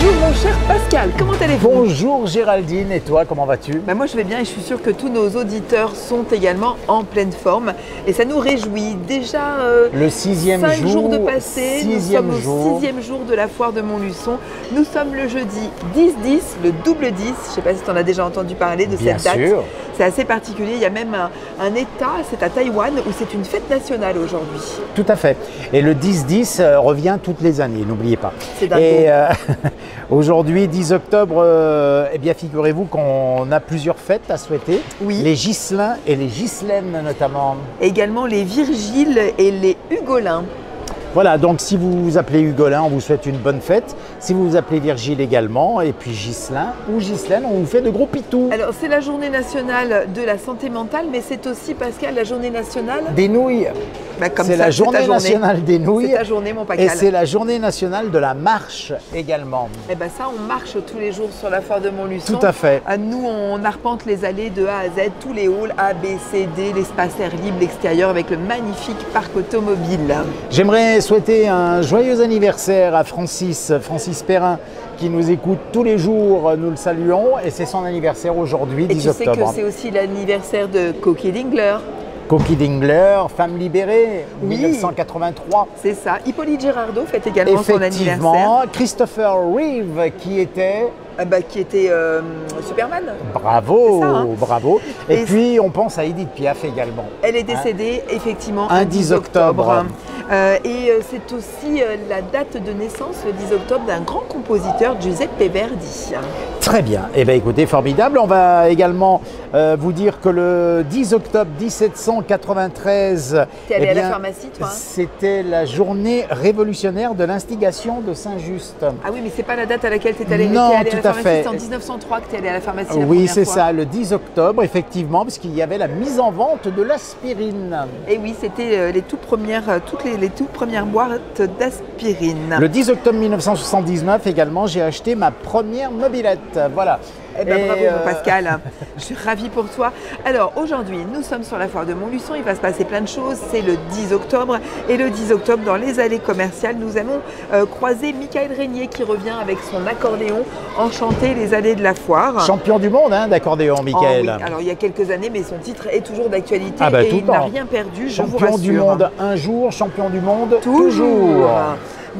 Bonjour mon cher Pascal, comment allez-vous? Bonjour Géraldine, et toi, comment vas-tu? Moi je vais bien et je suis sûre que tous nos auditeurs sont également en pleine forme et ça nous réjouit. Déjà le 6e 5 jour, jours de passé, nous sommes au 6e jour de la foire de Montluçon. Nous sommes le jeudi 10-10, le double 10, je ne sais pas si tu en as déjà entendu parler de cette date. Sûr. C'est assez particulier, il y a même un état, c'est à Taïwan, où c'est une fête nationale aujourd'hui. Tout à fait. Et le 10-10 revient toutes les années, n'oubliez pas. C'est dingue. Et aujourd'hui, 10 octobre, eh bien figurez-vous qu'on a plusieurs fêtes à souhaiter. Oui. Les Ghislains et les Ghislaines notamment. Également les Virgiles et les Hugolins. Voilà, donc si vous vous appelez Hugolin, on vous souhaite une bonne fête. Si vous vous appelez Virgile également, et puis Ghislain ou Ghislaine, on vous fait de gros pitous. Alors c'est la journée nationale de la santé mentale, mais c'est aussi, Pascal, la journée nationale des nouilles. C'est la journée nationale des nouilles. C'est ta journée, mon Pascal. Et c'est la journée nationale de la marche également. Et bien ça, on marche tous les jours sur la foire de Montluçon. Tout à fait. Nous, on arpente les allées de A à Z, tous les halls A, B, C, D, l'espace air libre, l'extérieur, avec le magnifique parc automobile. J'aimerais souhaiter un joyeux anniversaire à Francis Perrin, qui nous écoute tous les jours, nous le saluons, et c'est son anniversaire aujourd'hui, 10 octobre. Et tu sais que c'est aussi l'anniversaire de Coquille Dingler. Coquille Dingler, femme libérée, oui. 1983. C'est ça. Hippolyte Girardot fête également son anniversaire. Effectivement, Christopher Reeve qui était Superman. Bravo, ça, hein. Bravo. Et puis on pense à Edith Piaf également. Elle est décédée effectivement un 10 octobre. Et c'est aussi la date de naissance, le 10 octobre, d'un grand compositeur, Giuseppe Verdi. Très bien. Eh bien écoutez, formidable. On va également vous dire que le 10 octobre 1793, t'es allé à la pharmacie, toi, hein? C'était la journée révolutionnaire de l'instigation de Saint-Just. Ah oui, mais c'est pas la date à laquelle tu es allé. Non, allé tout à la à fait. C'est en 1903 que tu es allé à la pharmacie la oui, première c'est fois. ça, le 10 octobre, effectivement, parce qu'il y avait la mise en vente de l'aspirine. Et oui, c'était les toutes premières boîtes d'aspirine. Le 10 octobre 1979 également, j'ai acheté ma première mobilette. Voilà. Eh ben, bravo mon Pascal, je suis ravie pour toi. Alors aujourd'hui, nous sommes sur la foire de Montluçon, il va se passer plein de choses, c'est le 10 octobre. Et le 10 octobre, dans les allées commerciales, nous allons croiser Michael Régnier qui revient avec son accordéon enchanter les allées de la foire. Champion du monde d'accordéon, Michael. Oh, oui. Alors il y a quelques années, mais son titre est toujours d'actualité et il n'a rien perdu, je vous rassure. Champion du monde un jour, champion du monde toujours.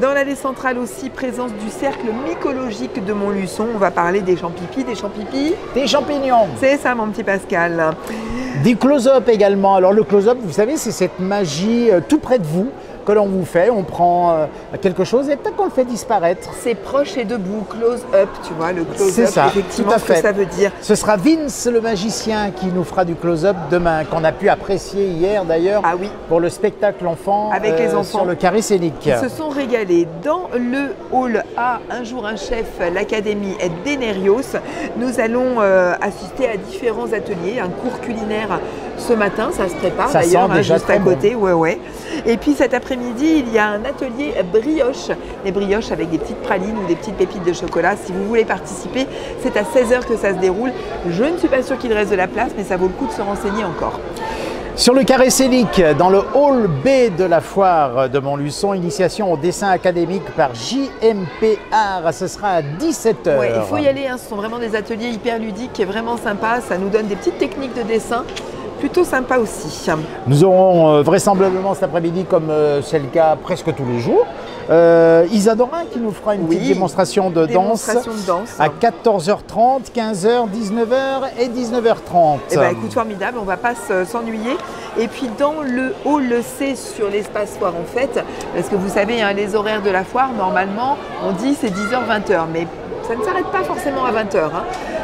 Dans l'allée centrale aussi, présence du cercle mycologique de Montluçon. On va parler des champipis, des champipis. Des champignons. C'est ça, mon petit Pascal. Des close-up également. Alors le close-up, vous savez, c'est cette magie tout près de vous que l'on vous fait. On prend quelque chose et peut-être qu'on le fait disparaître. C'est proche et debout, close-up, tu vois, le close-up, c'est ça, effectivement, tout à fait. Ce que ça veut dire. Ce sera Vince le magicien qui nous fera du close-up demain, qu'on a pu apprécier hier d'ailleurs pour le spectacle enfant avec les enfants sur le carré scénique. Ils se sont régalés dans le hall A, Un jour un chef, l'Académie d'Enerios. Nous allons assister à différents ateliers, un cours culinaire ce matin, ça se prépare d'ailleurs, juste à côté. Bon. Ouais. Et puis cet après-midi, il y a un atelier brioche, les brioches avec des petites pralines ou des petites pépites de chocolat. Si vous voulez participer, c'est à 16 h que ça se déroule. Je ne suis pas sûre qu'il reste de la place, mais ça vaut le coup de se renseigner encore. Sur le carré scénique, dans le hall B de la foire de Montluçon, initiation au dessin académique par JMP Art, ce sera à 17 h. Ouais, il faut y aller, ce sont vraiment des ateliers hyper ludiques, vraiment sympas, ça nous donne des petites techniques de dessin. Plutôt sympa aussi. Nous aurons vraisemblablement cet après-midi, comme c'est le cas presque tous les jours, Isadora qui nous fera une petite démonstration de danse à 14h30, 15h, 19h et 19h30. Eh bien, écoute, formidable, on ne va pas s'ennuyer. Et puis dans le hall C sur l'espace foire en fait, parce que vous savez, les horaires de la foire, normalement, on dit c'est 10h, 20h, mais ça ne s'arrête pas forcément à 20h.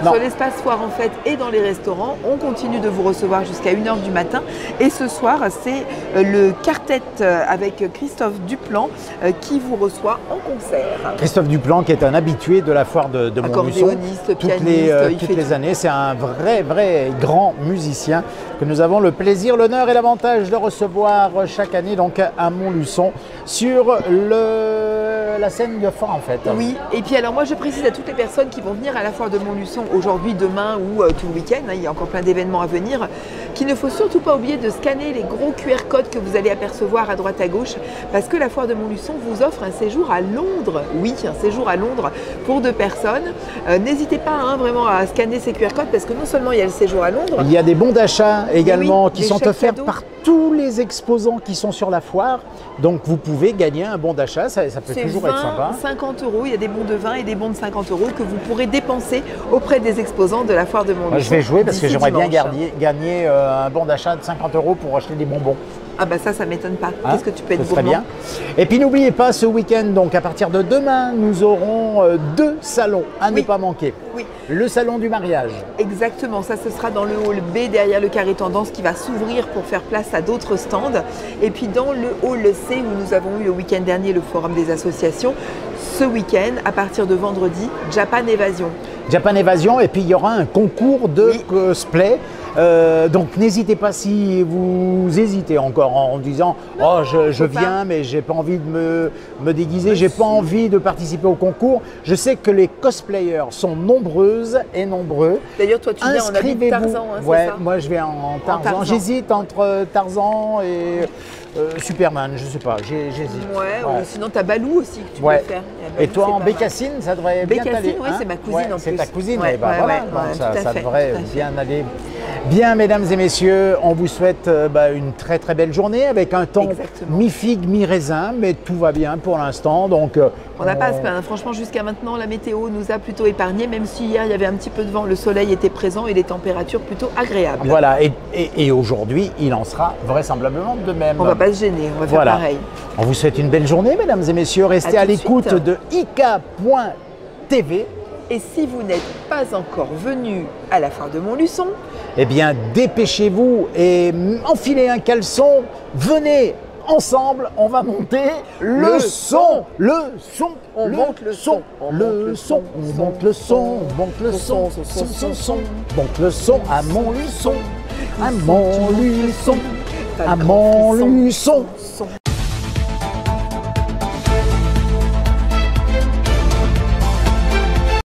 Sur l'espace foire en fait et dans les restaurants, on continue de vous recevoir jusqu'à 1 h du matin. Et ce soir, c'est le quartet avec Christophe Duplan qui vous reçoit en concert. Christophe Duplan qui est un habitué de la foire de Montluçon toutes les années. C'est un vrai grand musicien que nous avons le plaisir, l'honneur et l'avantage de recevoir chaque année donc à Montluçon sur la scène de fin en fait. Oui, et puis alors moi je précise à toutes les personnes qui vont venir à la foire de Montluçon aujourd'hui, demain ou tout le week-end, il y a encore plein d'événements à venir, qu'il ne faut surtout pas oublier de scanner les gros QR codes que vous allez apercevoir à droite à gauche, parce que la foire de Montluçon vous offre un séjour à Londres. Oui, un séjour à Londres pour 2 personnes. N'hésitez pas vraiment à scanner ces QR codes, parce que non seulement il y a le séjour à Londres, il y a des bons d'achat également qui sont offerts par tous les exposants qui sont sur la foire. Donc vous pouvez gagner un bon d'achat, ça peut toujours être sympa. 50 €, il y a des bons de 20 et des bons de 50 € que vous pourrez dépenser auprès des exposants de la foire de Montluçon. Je vais jouer parce que j'aimerais bien gagner un bon d'achat de 50 € pour acheter des bonbons. Ah bah ça m'étonne pas. Qu'est-ce que tu peux être gourmand? Très bien. Et puis n'oubliez pas, ce week-end, donc à partir de demain, nous aurons 2 salons à ne pas manquer. Oui. Le salon du mariage. Exactement, ça ce sera dans le hall B derrière le carré tendance qui va s'ouvrir pour faire place à d'autres stands. Et puis dans le hall C où nous avons eu le week-end dernier le forum des associations, ce week-end, à partir de vendredi, Japan Évasion. Japan Évasion, et puis il y aura un concours de cosplay. Donc n'hésitez pas, si vous hésitez encore en disant « Oh, je viens, mais j'ai pas envie de me déguiser, j'ai pas envie de participer au concours ». Je sais que les cosplayers sont nombreuses et nombreux. D'ailleurs, toi, tu viens en habit de Tarzan, hein, ouais, c'est ça? moi, je vais en Tarzan. J'hésite entre Tarzan et Superman, je sais pas, j'hésite. Ouais. Sinon, tu as Balou aussi que tu peux faire. Et toi, en bécassine, ça devrait bien aller. Oui, c'est ma cousine en plus. C'est ta cousine, ouais, ça devrait bien aller. Bien, mesdames et messieurs, on vous souhaite une très très belle journée avec un temps mi-figue, mi-raisin, mais tout va bien pour l'instant. Donc, on n'a pas à se plaindre. Franchement, jusqu'à maintenant, la météo nous a plutôt épargnés, même si hier il y avait un petit peu de vent, le soleil était présent et les températures plutôt agréables. Voilà, et aujourd'hui, il en sera vraisemblablement de même. On ne va pas se gêner, on va faire pareil. On vous souhaite une belle journée, mesdames et messieurs. Restez à l'écoute de IK.tv. Et si vous n'êtes pas encore venu à la foire de Montluçon, eh bien, dépêchez-vous et enfilez un caleçon. Venez ensemble, on va monter le son. On monte le son. On monte le son à Montluçon. À Montluçon.